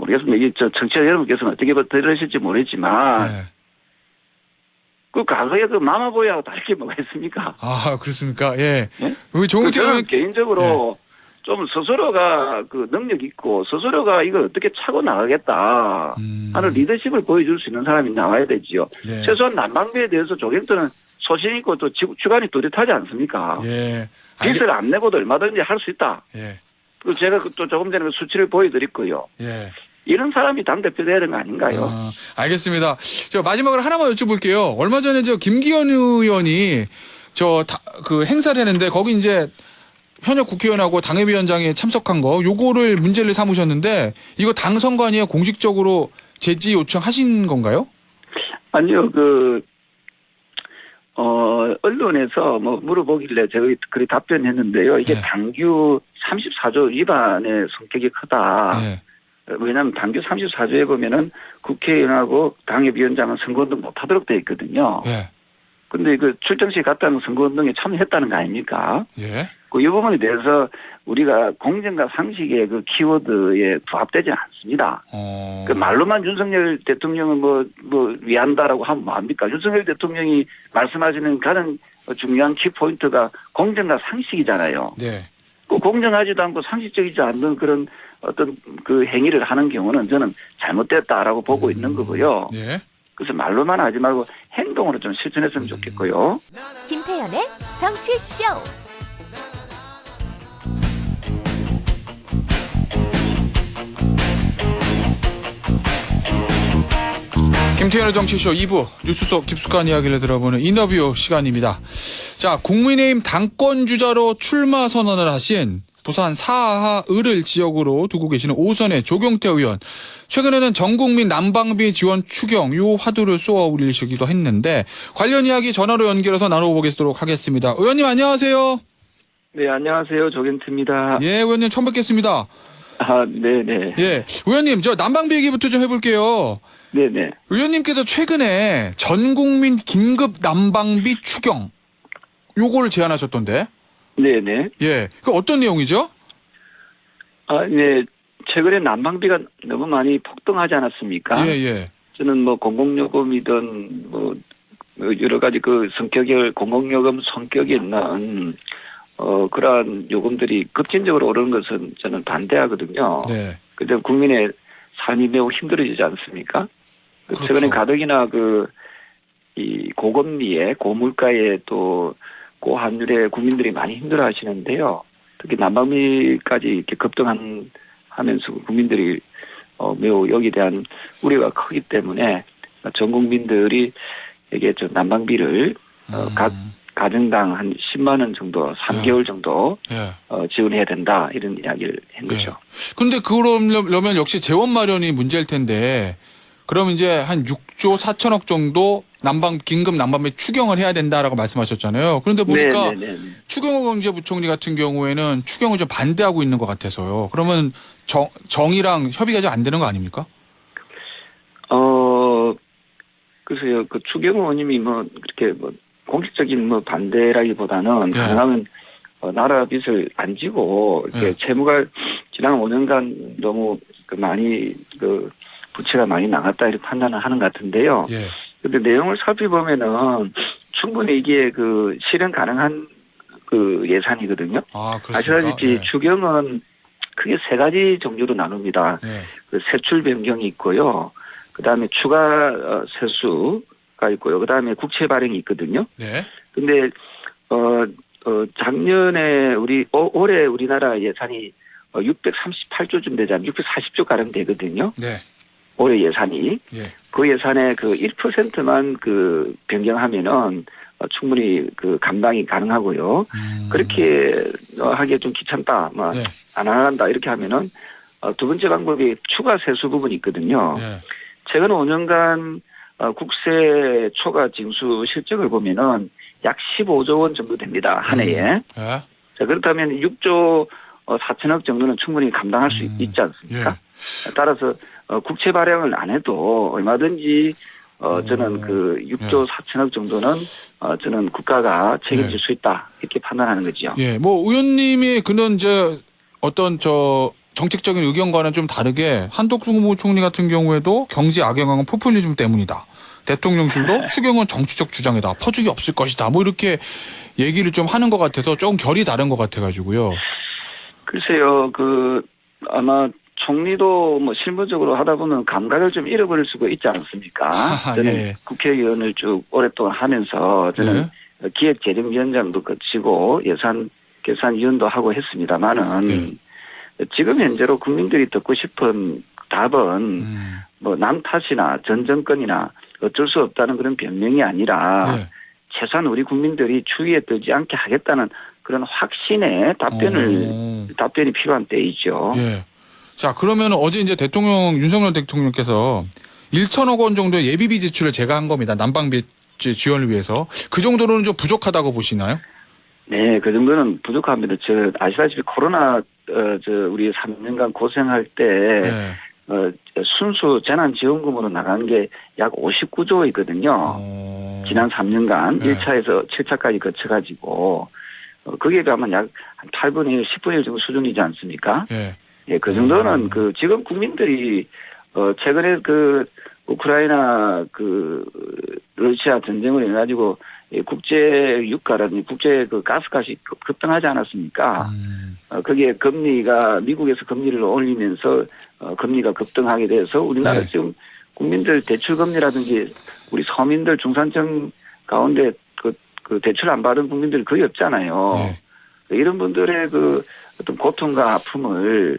모르겠습니다. 이게 청취자 여러분께서는 어떻게 들으실지 모르겠지만 네. 그 과거에 그 마마보이하고 다를 게 뭐가 있습니까? 아, 그렇습니까? 예. 예? 우리 정우택 저는 의원 개인적으로 좀 스스로가 그 능력 있고 스스로가 이걸 어떻게 차고 나가겠다 하는 리더십을 보여줄 수 있는 사람이 나와야 되지요. 네. 최소한 난방비에 대해서 조경들은 소신 있고 또 주관이 뚜렷하지 않습니까? 예. 빚을 안 내고도 얼마든지 할 수 있다. 예. 그리고 제가 또 조금 전에 그 수치를 보여드렸고요. 예. 이런 사람이 당대표 되는 거 아닌가요? 알겠습니다. 저 마지막으로 하나만 여쭤볼게요. 얼마 전에 저 김기현 의원이 그 행사를 했는데 거기 이제 현역 국회의원하고 당협위원장이 참석한 거 요거를 문제를 삼으셨는데 이거 당 선관위에 공식적으로 제지 요청하신 건가요? 아니요, 언론에서 뭐 물어보길래 제가 그렇게 답변했는데요. 이게 네. 당규 34조 위반의 성격이 크다. 네. 왜냐하면 당규 34조에 보면은 국회의원하고 당협위원장은 선거운동 못하도록 되어 있거든요. 예. 근데 그 출정식 갔다는 선거운동에 참여했다는 거 아닙니까? 예. 이 부분에 대해서 우리가 공정과 상식의 그 키워드에 부합되지 않습니다. 그 말로만 윤석열 대통령은 뭐 위한다라고 하면 뭐합니까? 윤석열 대통령이 말씀하시는 가장 중요한 키포인트가 공정과 상식이잖아요. 네. 그 공정하지도 않고 상식적이지 않는 그런 어떤 그 행위를 하는 경우는 저는 잘못됐다라고 보고 있는 거고요. 예. 그래서 말로만 하지 말고 행동으로 좀 실천했으면 좋겠고요. 김태현의 정치쇼. 김태현의 정치쇼 2부 뉴스 속 깊숙한 이야기를 들어보는 인터뷰 시간입니다. 자, 국민의힘 당권주자로 출마 선언을 하신 부산 사하 을을 지역으로 두고 계시는 오선의 조경태 의원. 최근에는 전국민 난방비 지원 추경 요 화두를 쏘아 올리시기도 했는데 관련 이야기 전화로 연결해서 나눠보겠도록 하겠습니다. 의원님 안녕하세요. 네, 안녕하세요. 조경태입니다. 예, 의원님 처음 뵙겠습니다. 아, 네네. 예, 의원님 저 난방비 얘기부터 좀 해볼게요. 네네. 의원님께서 최근에 전국민 긴급 난방비 추경 요거를 제안하셨던데. 네네. 예. 그 어떤 내용이죠? 아, 네. 최근에 난방비가 너무 많이 폭등하지 않았습니까? 예, 예. 저는 뭐 공공요금이든 뭐 여러 가지 그 공공요금 성격이 있는 그러한 요금들이 급진적으로 오르는 것은 저는 반대하거든요. 네. 근데 국민의 삶이 매우 힘들어지지 않습니까? 그렇죠. 최근에 가덕이나 이 고금리에 고물가에 또 고환율에 국민들이 많이 힘들어 하시는데요. 특히 난방비까지 이렇게 급등하면서 국민들이 매우 여기에 대한 우려가 크기 때문에 전 국민들이 이게 난방비를 각 가정당 한 10만 원 정도 3개월 정도 예. 지원해야 된다 이런 이야기를 한 거죠. 근데 그러려면 역시 재원 마련이 문제일 텐데 그럼 이제 한 6조 4천억 정도 긴급 난방비 추경을 해야 된다라고 말씀하셨잖아요. 그런데 보니까 네네네. 추경호 경제부총리 같은 경우에는 추경을 좀 반대하고 있는 것 같아서요. 그러면 정의랑 협의가 잘 안 되는 거 아닙니까? 글쎄요. 그 추경호 의원님이 그렇게 공식적인 반대라기보다는 가능하면 나라 빚을 안 지고 이렇게 채무가 지난 5년간 너무 많이 부채가 많이 나갔다 이렇게 판단을 하는 것 같은데요. 예. 근데 내용을 살펴보면은 충분히 이게 실현 가능한 예산이거든요. 아, 그렇습니까? 아시다시피 예. 추경은 크게 세 가지 종류로 나눕니다. 예. 세출 변경이 있고요. 그다음에 추가 세수가 있고요. 그다음에 국채 발행이 있거든요. 네. 근데 작년에 올해 우리나라 예산이 638조쯤 되잖아요. 640조 가량 되거든요. 네. 올해 예산이. 예. 그 예산의 1%만 충분히 감당이 가능하고요. 그렇게 하기에 좀 귀찮다, 네. 안 한다 이렇게 하면은 두 번째 방법이 추가 세수 부분이 있거든요. 예. 최근 5년간 국세 초과 징수 실적을 보면은 약 15조 원 정도 됩니다. 한 해에. 예. 자, 그렇다면 6조 4천억 정도는 충분히 감당할 수 있지 않습니까? 예. 따라서 국채 발행을 안 해도 얼마든지 저는 6조 4천억 정도는 저는 국가가 책임질 수 있다 이렇게 판단하는 거죠. 예. 뭐 의원님이 그런 어떤 정책적인 의견과는 좀 다르게 한덕수 국무총리 같은 경우에도 경제 악영향은 포퓰리즘 때문이다. 대통령실도 추경은 정치적 주장이다. 퍼주기 없을 것이다. 뭐 이렇게 얘기를 좀 하는 것 같아서 조금 결이 다른 것 같아가지고요. 글쎄요, 아마 총리도 뭐 실무적으로 하다 보면 감각을 좀 잃어버릴 수가 있지 않습니까? 저는 예. 국회의원을 쭉 오랫동안 하면서 저는 기획재정위원장도 거치고 계산위원도 하고 했습니다만은 지금 현재로 국민들이 듣고 싶은 답은 뭐 남 탓이나 전 정권이나 어쩔 수 없다는 그런 변명이 아니라 최소한 우리 국민들이 추위에 떨지 않게 하겠다는 그런 확신의 답변이 필요한 때이죠. 예. 자, 그러면 어제 이제 윤석열 대통령께서 1천억 원 정도의 예비비 지출을 제가 한 겁니다. 난방비 지원을 위해서. 그 정도로는 좀 부족하다고 보시나요? 네, 그 정도는 부족합니다. 아시다시피 코로나, 우리 3년간 고생할 때, 순수 재난지원금으로 나간 게 약 59조이거든요. 지난 3년간 1차에서 7차까지 거쳐가지고, 거기에 비하면 약 8분의 1, 10분의 1 정도 수준이지 않습니까? 예, 그 정도는 지금 국민들이, 최근에 우크라이나 러시아 전쟁으로 인해가지고 국제 유가라든지 국제 가스값이 급등하지 않았습니까? 거기에 미국에서 금리를 올리면서 금리가 급등하게 돼서 우리나라 지금 국민들 대출 금리라든지 우리 서민들 중산층 가운데 그 대출 안 받은 국민들 거의 없잖아요. 이런 분들의 어떤 고통과 아픔을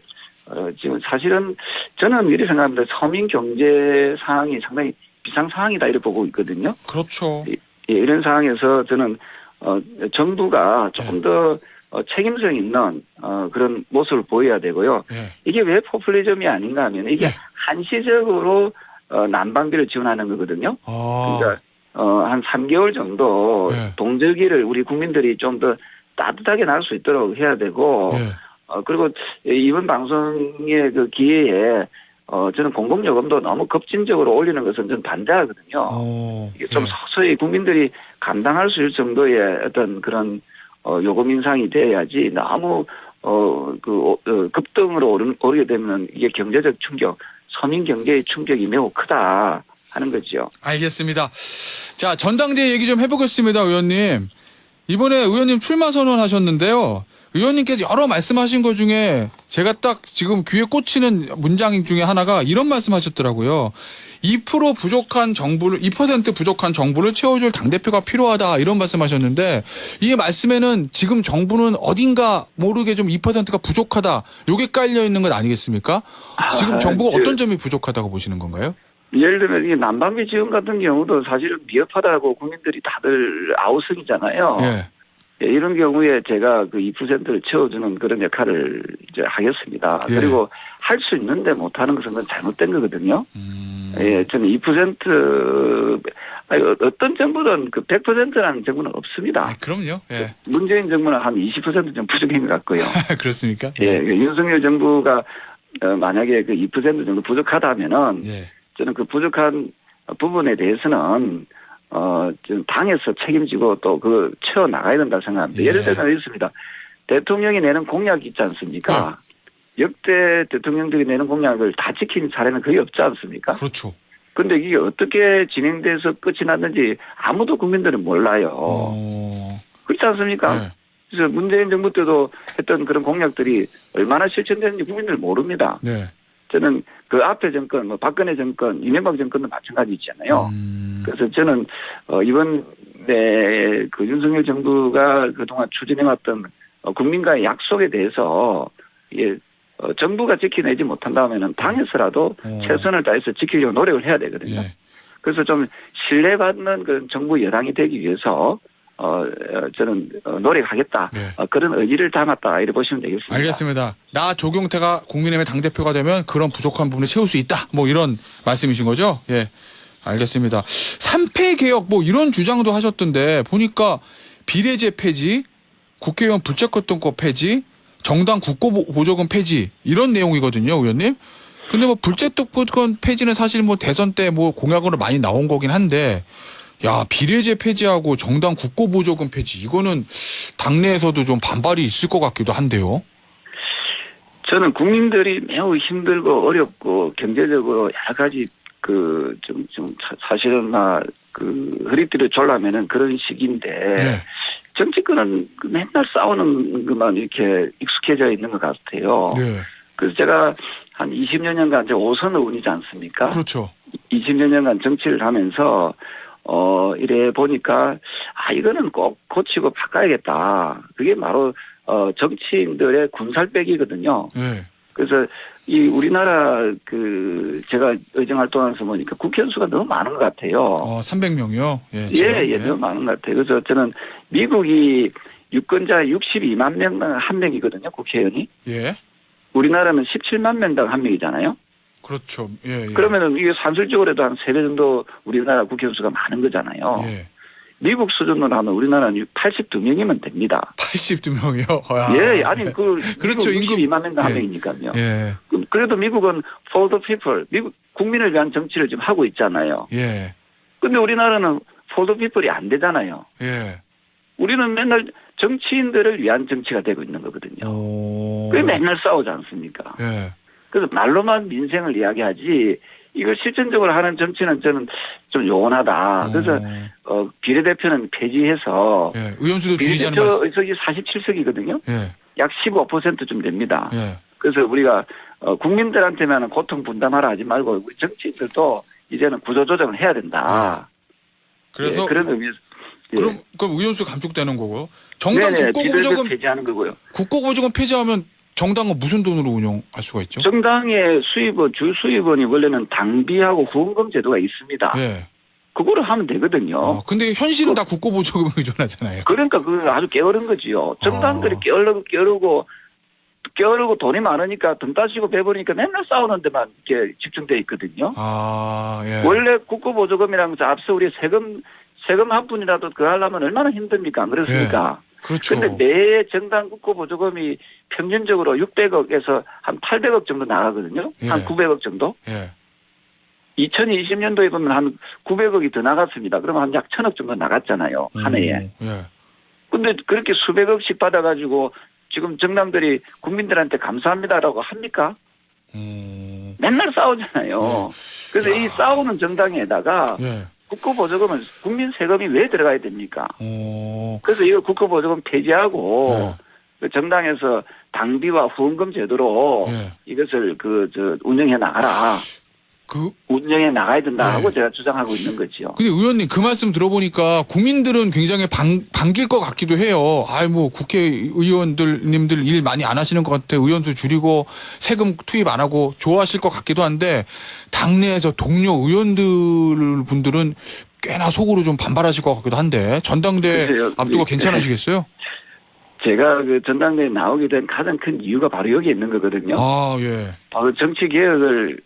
지금 사실은 저는 이렇게 생각합니다. 서민 경제 상황이 상당히 비상 상황이다 이렇게 보고 있거든요. 그렇죠. 예, 이런 상황에서 저는 정부가 조금 더 책임성 있는 그런 모습을 보여야 되고요. 이게 왜 포퓰리즘이 아닌가 하면 이게 한시적으로 난방비를 지원하는 거거든요. 그러니까 한 3개월 정도 동절기를 우리 국민들이 좀 더 따뜻하게 날 수 있도록 해야 되고 그리고 이번 방송의 기회에 저는 공공요금도 너무 급진적으로 올리는 것은 좀 반대하거든요. 이게 좀 서서히 국민들이 감당할 수 있을 정도의 어떤 그런 요금 인상이 돼야지 너무 급등으로 오르게 되면 이게 경제적 충격, 서민 경제의 충격이 매우 크다 하는 거죠. 알겠습니다. 자, 전당대회 얘기 좀 해보겠습니다, 의원님. 이번에 의원님 출마 선언하셨는데요. 의원님께서 여러 말씀하신 것 중에 제가 딱 지금 귀에 꽂히는 문장 중에 하나가 이런 말씀하셨더라고요. 2% 부족한 정부를 2% 부족한 정부를 채워줄 당대표가 필요하다 이런 말씀하셨는데 이 말씀에는 지금 정부는 어딘가 모르게 좀 2%가 부족하다 요게 깔려 있는 것 아니겠습니까? 지금 정부가 어떤 점이 부족하다고 보시는 건가요? 예를 들면 이 난방비 지원 같은 경우도 사실은 미흡하다고 국민들이 다들 아우성이잖아요. 이런 경우에 제가 2%를 채워주는 그런 역할을 이제 하겠습니다. 그리고 할 수 있는데 못하는 것은 그건 잘못된 거거든요. 예, 저는 2% 어떤 정부든 100%라는 정부는 없습니다. 그럼요. 예. 문재인 정부는 한 20% 좀 부족한 것 같고요. 그렇습니까? 예, 윤석열 정부가 만약에 2% 정도 부족하다면은 저는 그 부족한 부분에 대해서는 좀 당에서 책임지고 또 채워 나가야 된다고 생각합니다. 예를 들면 있습니다. 대통령이 내는 공약이 있지 않습니까? 역대 대통령들이 내는 공약을 다 지킨 사례는 거의 없지 않습니까? 그렇죠. 근데 이게 어떻게 진행돼서 끝이 났는지 아무도 국민들은 몰라요. 그렇지 않습니까? 그래서 문재인 정부 때도 했던 그런 공약들이 얼마나 실천되는지 국민들 모릅니다. 저는 그 앞에 정권, 박근혜 정권, 이명박 정권도 마찬가지잖아요. 그래서 저는 이번에 윤석열 정부가 그동안 추진해왔던 국민과의 약속에 대해서 정부가 지켜내지 못한다면은 당에서라도 최선을 다해서 지키려고 노력을 해야 되거든요. 그래서 좀 신뢰받는 그 정부 여당이 되기 위해서 저는 노력하겠다. 그런 의지를 담았다. 이렇게 보시면 되겠습니다. 알겠습니다. 나 조경태가 국민의힘의 당대표가 되면 그런 부족한 부분을 채울 수 있다. 뭐 이런 말씀이신 거죠? 예. 알겠습니다. 3패 개혁 뭐 이런 주장도 하셨던데 보니까 비례제 폐지, 국회의원 불체크등록 폐지, 정당 국고보조금 폐지 이런 내용이거든요, 의원님. 근데 뭐 불체크등록 폐지는 사실 뭐 대선 때 뭐 공약으로 많이 나온 거긴 한데 야, 비례제 폐지하고 정당 국고보조금 폐지 이거는 당내에서도 좀 반발이 있을 것 같기도 한데요. 저는 국민들이 매우 힘들고 어렵고 경제적으로 여러 가지 사실은 허리띠를 졸라매는 그런 시기인데 예. 정치권은 맨날 싸우는 것만 이렇게 익숙해져 있는 것 같아요. 네. 그래서 제가 한 20여 년간 이제 5선 의원이지 않습니까? 그렇죠. 20여 년간 정치를 하면서 이래 보니까 이거는 꼭 고치고 바꿔야겠다. 그게 바로 정치인들의 군살빼기거든요. 예. 그래서 이 우리나라 제가 의정 활동하면서 보니까 국회의원 수가 너무 많은 것 같아요. 300명이요? 예. 예, 너무 많은 것 같아요. 그래서 저는 미국이 유권자 62만 명당 한 명이거든요, 국회의원이. 예. 우리나라는 17만 명당 한 명이잖아요. 그렇죠. 예. 예. 그러면은 이게 산술적으로 해도 한 3배 정도 우리나라 국회의원 수가 많은 거잖아요. 예. 미국 수준으로 하면 우리나라는 82명이면 됩니다. 82명이요? 예, 아니 그렇죠. 미국 62만 명당 한 예. 명이니까요. 예. 그래도 미국은 for the people, 미국 국민을 위한 정치를 지금 하고 있잖아요. 예. 근데 우리나라는 for the people이 안 되잖아요. 예. 우리는 맨날 정치인들을 위한 정치가 되고 있는 거거든요. 그게 맨날 싸우지 않습니까? 예. 그래서 말로만 민생을 이야기하지 이걸 실전적으로 하는 정치는 저는 좀 요원하다. 그래서 비례대표는 폐지해서 예. 의원수도 줄이자는 말씀. 비례대표 의석이 47석이거든요. 예. 약 15%좀 됩니다. 예. 그래서 우리가 국민들한테만 고통 분담하라 하지 말고 우리 정치인들도 이제는 구조조정을 해야 된다. 그래서 예, 그런 의미에서 그럼 의원수 감축되는 거고요. 정당 네네, 국고보조금 폐지하는 거고요. 국고보조금 폐지하면 정당은 무슨 돈으로 운영할 수가 있죠? 정당의 수입원, 주 수입원이 원래는 당비하고 후원금 제도가 있습니다. 예. 그거를 하면 되거든요. 근데 현실은 다 국고보조금에 의존하잖아요. 그러니까 그거 아주 게으른 거지요. 정당들이 게으르고 돈이 많으니까 등 따시고 배부르니까 맨날 싸우는 데만 이렇게 집중돼 있거든요. 예. 원래 국고보조금이라는 거 앞서 우리 세금 한 푼이라도 그거 하려면 얼마나 힘듭니까? 안 그렇습니까? 그렇죠. 근데 매 정당 국고보조금이 평균적으로 600억에서 한 800억 정도 나가거든요. 예. 한 900억 정도. 예. 2020년도에 보면 한 900억이 더 나갔습니다. 그러면 한 약 1000억 정도 나갔잖아요. 한 해에. 예. 근데 그렇게 수백억씩 받아가지고 지금 정당들이 국민들한테 감사합니다라고 합니까? 맨날 싸우잖아요. 그래서 이 싸우는 정당에다가 예. 국고보조금은 국민 세금이 왜 들어가야 됩니까? 그래서 이거 국고보조금 폐지하고 그 정당에서 당비와 후원금 제도로 이것을 운영해 나가라. 운영해 나가야 된다고 제가 주장하고 있는 거죠. 근데 의원님 그 말씀 들어보니까 국민들은 굉장히 반길 것 같기도 해요. 국회의원님들 일 많이 안 하시는 것 같아. 의원수 줄이고 세금 투입 안 하고 좋아하실 것 같기도 한데 당내에서 동료 의원들 분들은 꽤나 속으로 좀 반발하실 것 같기도 한데 전당대 앞두고 괜찮으시겠어요? 제가 전당대에 나오게 된 가장 큰 이유가 바로 여기 있는 거거든요. 예. 바로 정치 개혁을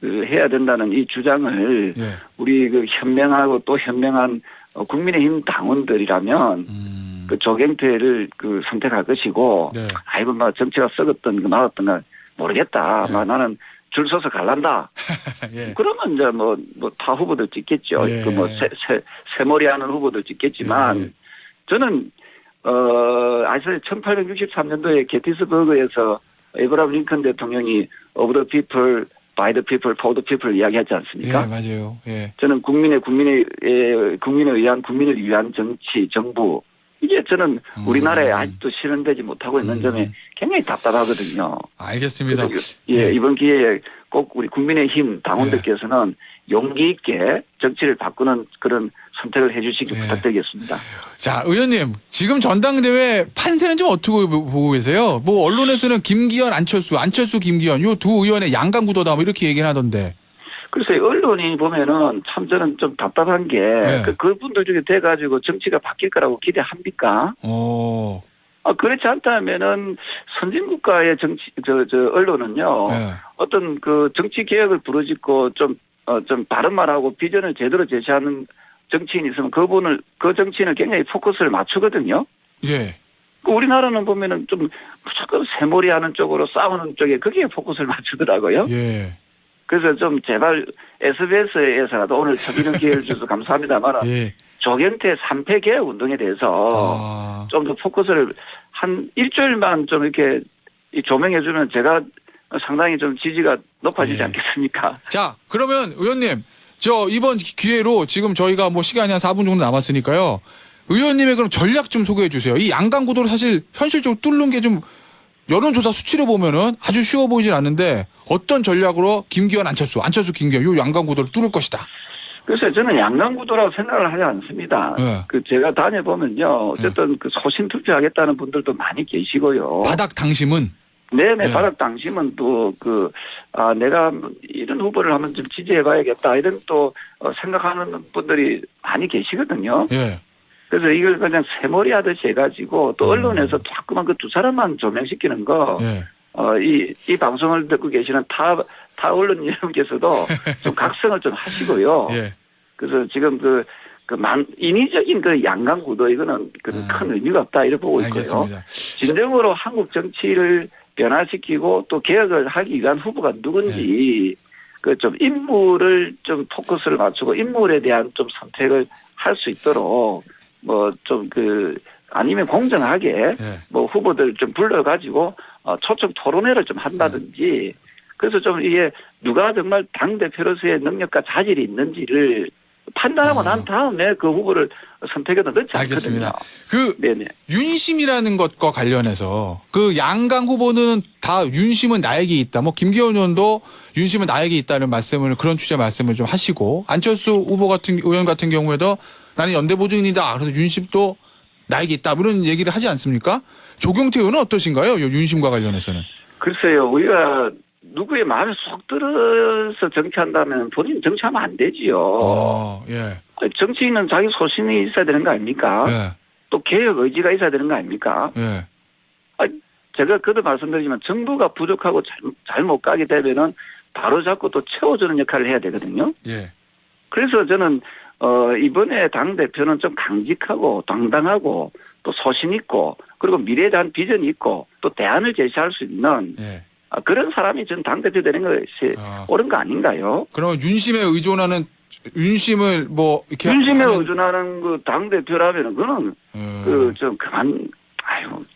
해야 된다는 이 주장을 우리 현명하고 또 현명한 국민의힘 당원들이라면 그 조경태를 선택할 것이고 아이고 정치가 썩었던 나왔던 모르겠다. 나는 줄 서서 갈란다. 그러면 이제 타 후보들 찍겠죠. 새머리 하는 후보들 찍겠지만 저는 아시다시피 1863년도에 게티스버그에서 에브라함 링컨 대통령이 of the people, by the people, for the people 이야기하지 않습니까? 예, 맞아요. 예. 저는 국민을 위한 정치, 정부 이게 저는 우리나라에 아직도 실현되지 못하고 있는 점에 굉장히 답답하거든요. 알겠습니다. 이번 기회에 꼭 우리 국민의힘 당원들께서는 용기 있게 정치를 바꾸는 그런 선택을 해 주시기 부탁드리겠습니다. 자, 의원님, 지금 전당대회 판세는 좀 어떻게 보고 계세요? 언론에서는 김기현, 안철수, 김기현, 요 두 의원의 양강구도다, 이렇게 얘기를 하던데. 글쎄요, 언론이 보면은 참 저는 좀 답답한 게, 그분들 중에 돼가지고 정치가 바뀔 거라고 기대합니까? 그렇지 않다면은 선진국가의 언론은요, 어떤 정치 개혁을 부르짖고 좀 바른 말하고 비전을 제대로 제시하는 정치인이 있으면 그 정치인을 굉장히 포커스를 맞추거든요. 예. 우리나라는 보면은 좀 무조건 새머리 하는 쪽으로 싸우는 쪽에 거기에 포커스를 맞추더라고요. 예. 그래서 좀 제발 SBS에서라도 오늘 저기는 기회를 주셔서 감사합니다만 조경태 3패 개혁 운동에 대해서 좀 더 포커스를 한 일주일만 좀 이렇게 이 조명해주면 제가 상당히 좀 지지가 높아지지 예. 않겠습니까? 자, 그러면 의원님, 저 이번 기회로 지금 저희가 뭐 시간이 한 4분 정도 남았으니까요. 의원님의 그럼 전략 좀 소개해 주세요. 이 양강 구도를 사실 현실적으로 뚫는 게 좀 여론조사 수치로 보면은 아주 쉬워 보이진 않는데 어떤 전략으로 김기현, 안철수, 김기현 요 양강 구도를 뚫을 것이다. 그래서 저는 양강구도라고 생각을 하지 않습니다. 네. 그 제가 다녀보면요. 어쨌든 그 소신 투표하겠다는 분들도 많이 계시고요. 바닥 당심은 네네, 네. 바닥 당심은 또 내가 이런 후보를 한번 좀 지지해봐야겠다. 이런 또 생각하는 분들이 많이 계시거든요. 예. 그래서 이걸 그냥 새머리 하듯이 해가지고 또 언론에서 자꾸만 그 두 사람만 조명시키는 거, 예. 이 방송을 듣고 계시는 타 언론 여러분께서도 좀 각성을 좀 하시고요. 예. 그래서 지금 인위적인 그 양강구도 이거는 큰 의미가 없다 이렇게 보고 있고요. 알겠습니다. 진정으로 한국 정치를 변화시키고 또 개혁을 하기 위한 후보가 누군지 그 좀 인물을 좀 포커스를 맞추고 인물에 대한 좀 선택을 할 수 있도록 아니면 공정하게 예. 뭐 후보들 좀 불러가지고 초청 토론회를 좀 한다든지 그래서 좀 이게 누가 정말 당대표로서의 능력과 자질이 있는지를 판단하고 난 다음에 그 후보를 선택해도 늦지 않거든요. 알겠습니다. 그 네네. 윤심이라는 것과 관련해서 그 양강 후보는 다 윤심은 나에게 있다. 뭐 김기현 의원도 윤심은 나에게 있다는 말씀을 그런 취지의 말씀을 좀 하시고 안철수 의원 같은 경우에도 나는 연대보증인이다. 그래서 윤심도 나에게 있다. 이런 얘기를 하지 않습니까? 조경태 의원은 어떠신가요? 이 윤심과 관련해서는. 글쎄요. 우리가 누구의 마음에 쏙 들어서 정치한다면 본인 정치하면 안 되지요. 예. 정치인은 자기 소신이 있어야 되는 거 아닙니까? 예. 또 개혁 의지가 있어야 되는 거 아닙니까? 예. 제가 그도 말씀드리지만 정부가 부족하고 잘못 가게 되면은 바로 잡고 또 채워주는 역할을 해야 되거든요. 예. 그래서 저는 이번에 당대표는 좀 강직하고 당당하고 또 소신 있고 그리고 미래에 대한 비전이 있고 또 대안을 제시할 수 있는 예. 그런 사람이 전 당대표 되는 것이 옳은 거 아닌가요? 그러면 윤심에 의존하는 윤심을 뭐 이렇게 윤심에 하는- 의존하는 그 당대표라면은 그는 좀 그만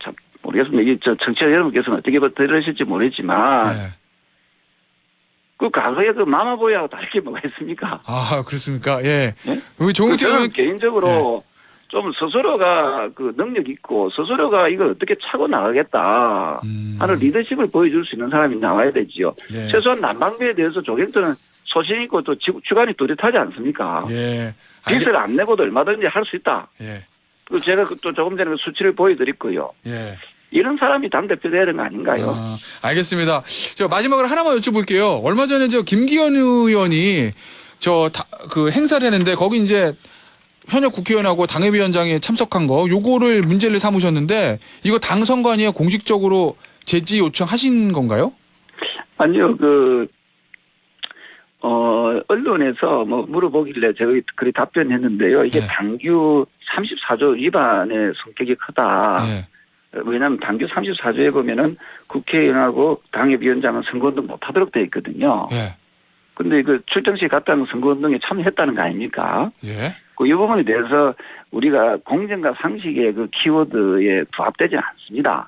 참 모르겠습니다. 이게 정치자 여러분께서는 어떻게 들으실지 모르겠지만 예. 그 과거에 그 마마보이하고 다르게 뭐가 있습니까? 아, 그렇습니까? 예. 네? 우리 조경태 저는 의원 개인적으로 좀 스스로가 그 능력 있고 스스로가 이걸 어떻게 차고 나가겠다 하는 리더십을 보여줄 수 있는 사람이 나와야 되지요. 예. 최소한 난방비에 대해서 조경태는 소신 있고 또 주관이 뚜렷하지 않습니까? 예. 빚을 안 내고도 얼마든지 할 수 있다. 예. 그 제가 또 조금 전에 그 수치를 보여드렸고요. 예. 이런 사람이 당대표 되야 되는 거 아닌가요? 알겠습니다. 저 마지막으로 하나만 여쭤볼게요. 얼마 전에 저 김기현 의원이 그 행사를 했는데 거기 이제 현역 국회의원하고 당협위원장에 참석한 거 요거를 문제를 삼으셨는데 이거 당 선관위에 공식적으로 제지 요청하신 건가요? 아니요, 언론에서 뭐 물어보길래 제가 그리 답변했는데요. 이게 네. 당규 34조 위반의 성격이 크다. 예. 왜냐하면 당규 34조에 보면은 국회의원하고 당협위원장은 선거운동 못하도록 되어 있거든요. 예. 근데 그 출정식 갔다는 선거운동에 참여했다는 거 아닙니까? 예. 이 부분에 대해서 우리가 공정과 상식의 그 키워드에 부합되지 않습니다.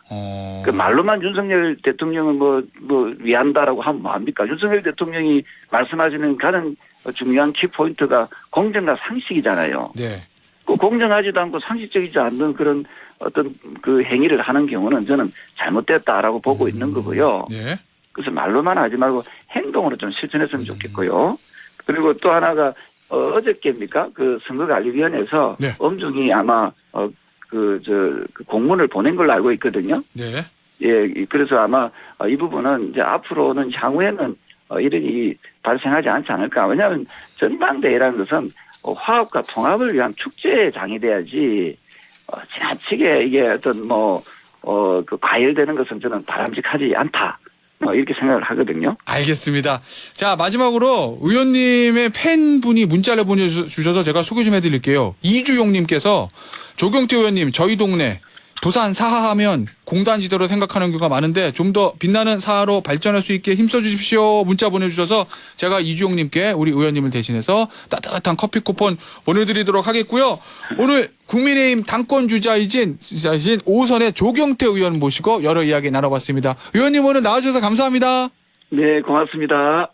그 말로만 윤석열 대통령을 뭐 위한다라고 하면 뭐합니까? 윤석열 대통령이 말씀하시는 가장 중요한 키포인트가 공정과 상식이잖아요. 네. 그 공정하지도 않고 상식적이지 않는 그런 어떤 그 행위를 하는 경우는 저는 잘못됐다라고 보고 있는 거고요. 예. 그래서 말로만 하지 말고 행동으로 좀 실천했으면 좋겠고요. 그리고 또 하나가 어저께입니까? 그 선거관리위원회에서 네. 엄중히 아마 그 공문을 보낸 걸로 알고 있거든요. 네. 예, 그래서 아마 이 부분은 이제 앞으로는 향후에는 이런 일이 발생하지 않지 않을까. 왜냐하면 전당대회라는 것은 화합과 통합을 위한 축제장이 돼야지 지나치게 이게 어떤 그 과열되는 것은 저는 바람직하지 않다. 이렇게 생각을 하거든요. 알겠습니다. 자, 마지막으로 의원님의 팬분이 문자를 보내주셔서 제가 소개 좀 해드릴게요. 이주용님께서 조경태 의원님 저희 동네 부산 사하하면 공단지대로 생각하는 경우가 많은데 좀 더 빛나는 사하로 발전할 수 있게 힘써 주십시오. 문자 보내주셔서 제가 이주용님께 우리 의원님을 대신해서 따뜻한 커피 쿠폰 보내드리도록 하겠고요. 오늘 국민의힘 당권 주자이신 5선의 조경태 의원 모시고 여러 이야기 나눠봤습니다. 의원님 오늘 나와주셔서 감사합니다. 네, 고맙습니다.